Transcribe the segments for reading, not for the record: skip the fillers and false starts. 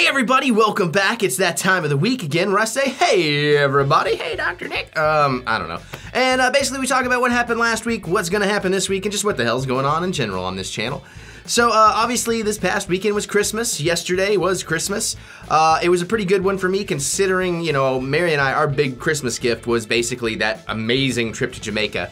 Hey everybody, welcome back. It's that time of the week again where I say, hey everybody, hey Dr. Nick, I don't know. And basically we talk about what happened last week, what's gonna happen this week, and just what the hell's going on in general on this channel. So obviously this past weekend was Christmas. Yesterday was Christmas. It was a pretty good one for me considering, you know, Mary and I, our big Christmas gift was basically that amazing trip to Jamaica.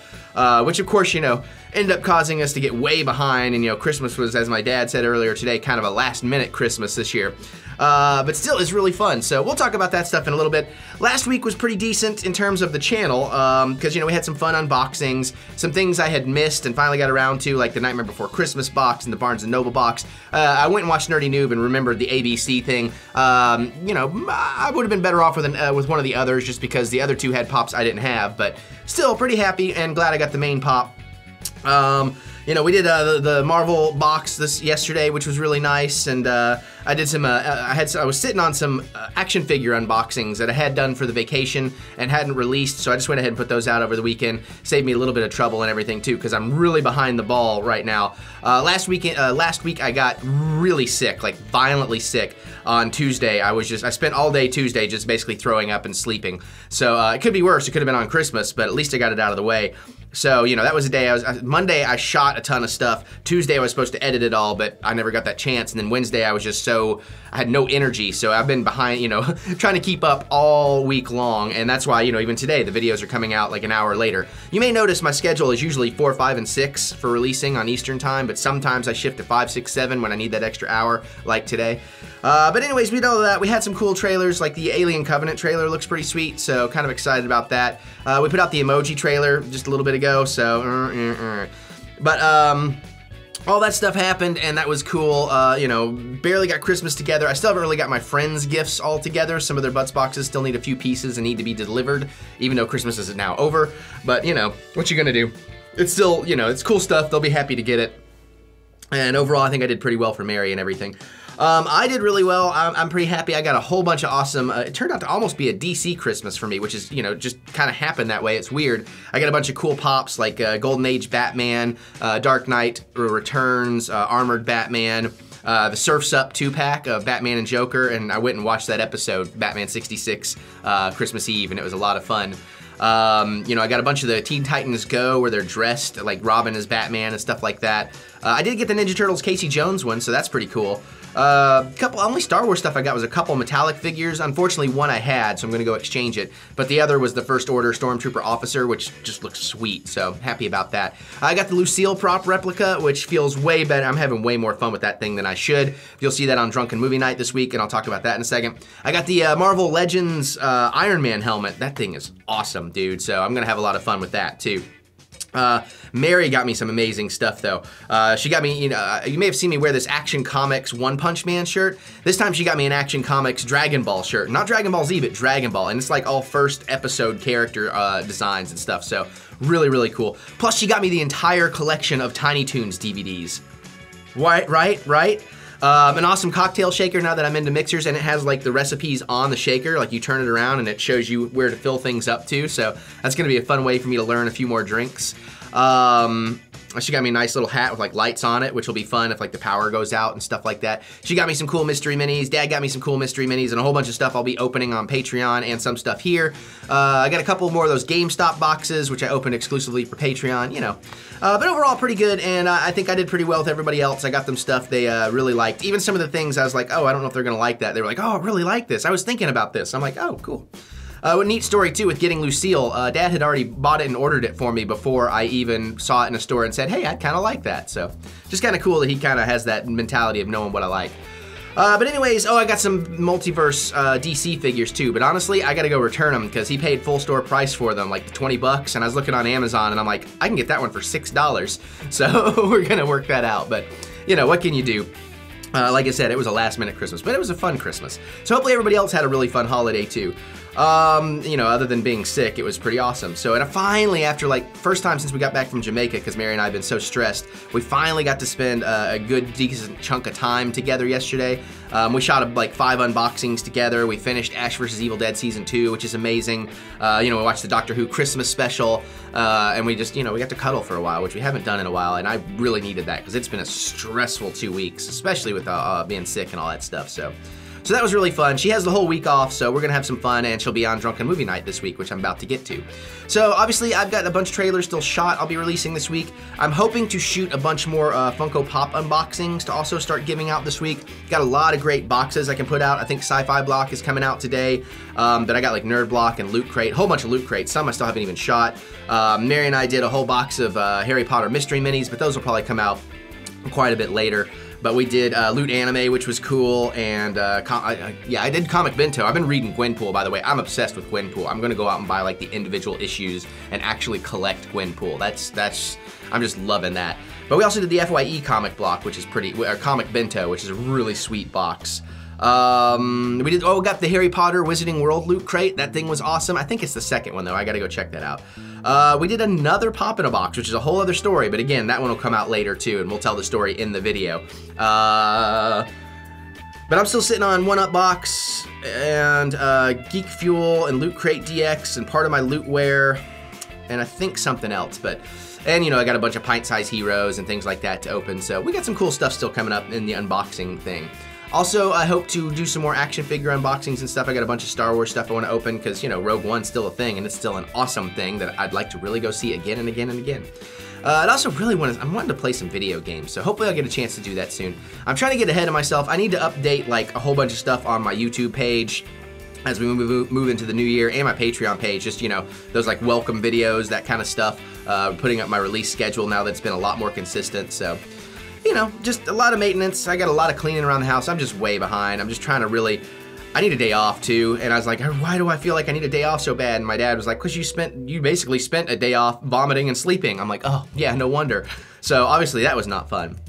Which of course, you know, ended up causing us to get way behind, and you know, Christmas was, as my dad said earlier today, kind of a last minute Christmas this year. But still, it's really fun, so we'll talk about that stuff in a little bit. Last week was pretty decent in terms of the channel, because, you know, we had some fun unboxings, some things I had missed and finally got around to, like the Nightmare Before Christmas box and the Barnes & Noble box. I went and watched Nerdy Noob and remembered the ABC thing. You know, I would have been better off with one of the others just because the other two had pops I didn't have, but still pretty happy and glad I got the main pop. You know, we did the Marvel box yesterday, which was really nice, and I did some. I was sitting on some action figure unboxings that I had done for the vacation and hadn't released, so I just went ahead and put those out over the weekend. Saved me a little bit of trouble and everything too, because I'm really behind the ball right now. Last week I got really sick, like violently sick. On Tuesday, I spent all day Tuesday just basically throwing up and sleeping. So it could be worse. It could have been on Christmas, but at least I got it out of the way. So, you know, that was a day Monday I shot a ton of stuff. Tuesday I was supposed to edit it all, but I never got that chance. And then Wednesday I was just I had no energy. So I've been behind, you know, trying to keep up all week long. And that's why, you know, even today the videos are coming out like an hour later. You may notice my schedule is usually 4, 5, and 6 for releasing on Eastern time, but sometimes I shift to 5, 6, 7 when I need that extra hour, like today. But anyways, we did all of that. We had some cool trailers, like the Alien Covenant trailer looks pretty sweet, so kind of excited about that. We put out the emoji trailer just a little bit ago, so But all that stuff happened, and that was cool. You know, barely got Christmas together. I still haven't really got my friends' gifts all together. Some of their Butts boxes still need a few pieces and need to be delivered, even though Christmas is now over. But, you know, what you gonna do? It's still, you know, it's cool stuff. They'll be happy to get it. And overall, I think I did pretty well for Mary and everything. I did really well. I'm pretty happy. I got a whole bunch of awesome, it turned out to almost be a DC Christmas for me, which is, you know, just kind of happened that way. It's weird. I got a bunch of cool pops like Golden Age Batman, Dark Knight Returns, Armored Batman, the Surf's Up 2-pack of Batman and Joker, and I went and watched that episode, Batman 66, Christmas Eve, and it was a lot of fun. You know, I got a bunch of the Teen Titans Go where they're dressed like Robin as Batman and stuff like that. I did get the Ninja Turtles Casey Jones one, so that's pretty cool. Only Star Wars stuff I got was a couple metallic figures. Unfortunately, one I had, so I'm gonna go exchange it. But the other was the First Order Stormtrooper Officer, which just looks sweet, so happy about that. I got the Lucille prop replica, which feels way better. I'm having way more fun with that thing than I should. You'll see that on Drunken Movie Night this week, and I'll talk about that in a second. I got the Marvel Legends Iron Man helmet. That thing is awesome, dude, so I'm gonna have a lot of fun with that, too. Mary got me some amazing stuff though. She got me, you know, you may have seen me wear this Action Comics One Punch Man shirt. This time she got me an Action Comics Dragon Ball shirt. Not Dragon Ball Z, but Dragon Ball. And it's like all first episode character designs and stuff. So really, really cool. Plus she got me the entire collection of Tiny Toons DVDs. Right? An awesome cocktail shaker now that I'm into mixers, and it has like the recipes on the shaker, like you turn it around and it shows you where to fill things up to, so that's gonna be a fun way for me to learn a few more drinks. She got me a nice little hat with like lights on it, which will be fun if like the power goes out and stuff like that. She got me some cool mystery minis. Dad got me some cool mystery minis and a whole bunch of stuff I'll be opening on Patreon and some stuff here. I got a couple more of those GameStop boxes, which I opened exclusively for Patreon, you know. But overall, pretty good, and I think I did pretty well with everybody else. I got them stuff they really liked. Even some of the things I was like, oh, I don't know if they're gonna like that. They were like, oh, I really like this. I was thinking about this. I'm like, oh, cool. A neat story too with getting Lucille. Dad had already bought it and ordered it for me before I even saw it in a store and said, hey, I'd kind of like that. So just kind of cool that he kind of has that mentality of knowing what I like. But anyways, I got some Multiverse DC figures too, but honestly, I gotta go return them because he paid full store price for them, like 20 bucks, and I was looking on Amazon and I'm like, I can get that one for $6. So we're gonna work that out, but you know, what can you do? Like I said, it was a last minute Christmas, but it was a fun Christmas. So hopefully everybody else had a really fun holiday too. You know, other than being sick, it was pretty awesome. So, and finally, after like, first time since we got back from Jamaica, because Mary and I have been so stressed, we finally got to spend a good, decent chunk of time together yesterday. We shot like 5 unboxings together. We finished Ash vs. Evil Dead Season 2, which is amazing. You know, we watched the Doctor Who Christmas special, and we just, you know, we got to cuddle for a while, which we haven't done in a while, and I really needed that, because it's been a stressful 2 weeks, especially with being sick and all that stuff, so. So that was really fun. She has the whole week off, so we're gonna have some fun, and she'll be on Drunken Movie Night this week, which I'm about to get to. So obviously I've got a bunch of trailers still shot I'll be releasing this week. I'm hoping to shoot a bunch more Funko Pop unboxings to also start giving out this week. Got a lot of great boxes I can put out. I think Sci-Fi Block is coming out today. But I got like Nerd Block and Loot Crate, a whole bunch of Loot Crates. Some I still haven't even shot. Mary and I did a whole box of Harry Potter mystery minis, but those will probably come out quite a bit later. But we did Loot Anime, which was cool, and yeah, I did Comic Bento. I've been reading Gwenpool, by the way. I'm obsessed with Gwenpool. I'm gonna go out and buy like the individual issues and actually collect Gwenpool. I'm just loving that. But we also did the FYE comic block, which is or Comic Bento, which is a really sweet box. We got the Harry Potter Wizarding World Loot Crate. That thing was awesome. I think it's the second one though. I gotta go check that out. We did another Pop in a Box, which is a whole other story, but again, that one will come out later too, and we'll tell the story in the video. But I'm still sitting on 1UP Box and Geek Fuel and Loot Crate DX and part of my Lootware, and I think something else, and you know, I got a bunch of pint-size heroes and things like that to open, so we got some cool stuff still coming up in the unboxing thing. Also, I hope to do some more action figure unboxings and stuff. I got a bunch of Star Wars stuff I want to open because, you know, Rogue One's still a thing, and it's still an awesome thing that I'd like to really go see again and again and again. I'd also really I'm wanting to play some video games, so hopefully I'll get a chance to do that soon. I'm trying to get ahead of myself. I need to update like a whole bunch of stuff on my YouTube page as we move into the new year, and my Patreon page, just, you know, those like welcome videos, that kind of stuff, putting up my release schedule now that it's been a lot more consistent, so. You know, just a lot of maintenance. I got a lot of cleaning around the house. I'm just way behind. I'm just trying to I need a day off too. And I was like, why do I feel like I need a day off so bad? And my dad was like, 'cause you basically spent a day off vomiting and sleeping. I'm like, oh yeah, no wonder. So obviously that was not fun.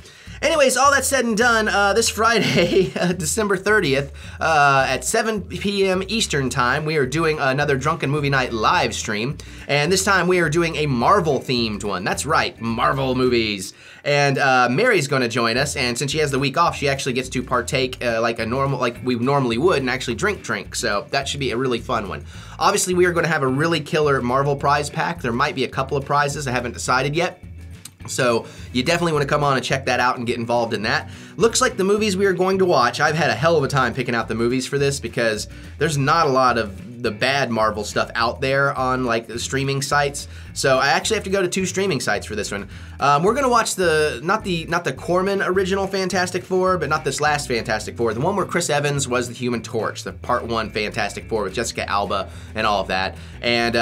Anyways, all that said and done, this Friday, December 30th, at 7 p.m. Eastern Time, we are doing another Drunken Movie Night live stream, and this time we are doing a Marvel-themed one. That's right, Marvel movies. And Mary's gonna join us, and since she has the week off, she actually gets to partake like we normally would and actually drink, so that should be a really fun one. Obviously, we are gonna have a really killer Marvel prize pack. There might be a couple of prizes, I haven't decided yet. So you definitely want to come on and check that out and get involved in that. Looks like the movies we are going to watch, I've had a hell of a time picking out the movies for this because there's not a lot of the bad Marvel stuff out there on like the streaming sites. So I actually have to go to 2 streaming sites for this one. We're gonna watch not the Corman original Fantastic Four, but not this last Fantastic Four, the one where Chris Evans was the Human Torch, the Part 1 Fantastic Four with Jessica Alba and all of that. And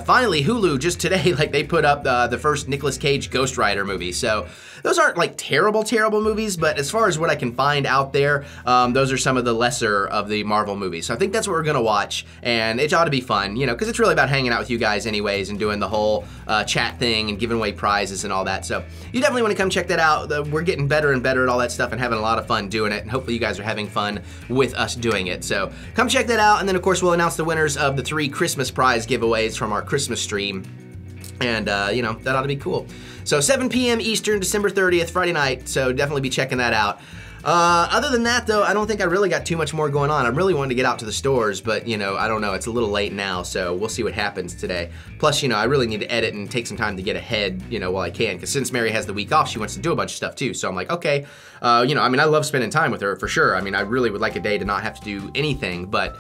finally, Hulu just today, like they put up the first Nicolas Cage Ghost Rider movie. So those aren't like terrible movies, but as far as what I can find out there, those are some of the lesser of the Marvel movies. So I think that's what we're gonna watch, and it ought to be fun, you know, because it's really about hanging out with you guys anyways and doing the whole chat thing and giving away prizes and all that. So you definitely want to come check that out. We're getting better and better at all that stuff and having a lot of fun doing it, and hopefully you guys are having fun with us doing it. So come check that out, and then of course we'll announce the winners of the 3 Christmas prize giveaways from our Christmas stream, and you know, that ought to be cool. So 7 p.m. Eastern, December 30th, Friday night, so definitely be checking that out. Other than that, though, I don't think I really got too much more going on. I'm really wanting to get out to the stores, but, you know, I don't know. It's a little late now, so we'll see what happens today. Plus, you know, I really need to edit and take some time to get ahead, you know, while I can, because since Mary has the week off, she wants to do a bunch of stuff, too. So I'm like, okay, you know, I mean, I love spending time with her, for sure. I mean, I really would like a day to not have to do anything, but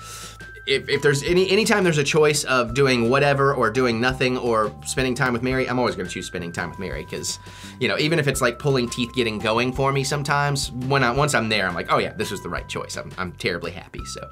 if there's anytime there's a choice of doing whatever or doing nothing or spending time with Mary, I'm always gonna choose spending time with Mary, because, you know, even if it's like pulling teeth getting going for me sometimes, once I'm there, I'm like, oh yeah, this was the right choice. I'm terribly happy, so.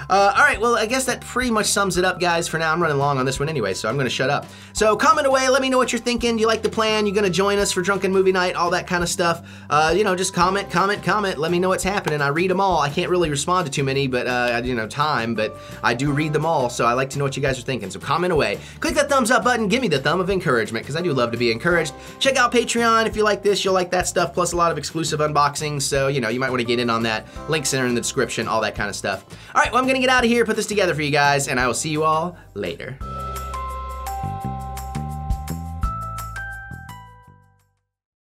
All right, well, I guess that pretty much sums it up, guys. For now, I'm running long on this one anyway, so I'm gonna shut up. So comment away, let me know what you're thinking. Do you like the plan? You gonna join us for Drunken Movie Night? All that kind of stuff. You know, just comment. Let me know what's happening. I read them all. I can't really respond to too many, but you know, but I do read them all, so I like to know what you guys are thinking. So comment away. Click that thumbs up button. Give me the thumb of encouragement, because I do love to be encouraged. Check out Patreon if you like this. You'll like that stuff, plus a lot of exclusive unboxings. So, you know, you might want to get in on that. Links are in the description, all that kind of stuff. All right, well, I'm gonna get out of here, put this together for you guys, and I will see you all later.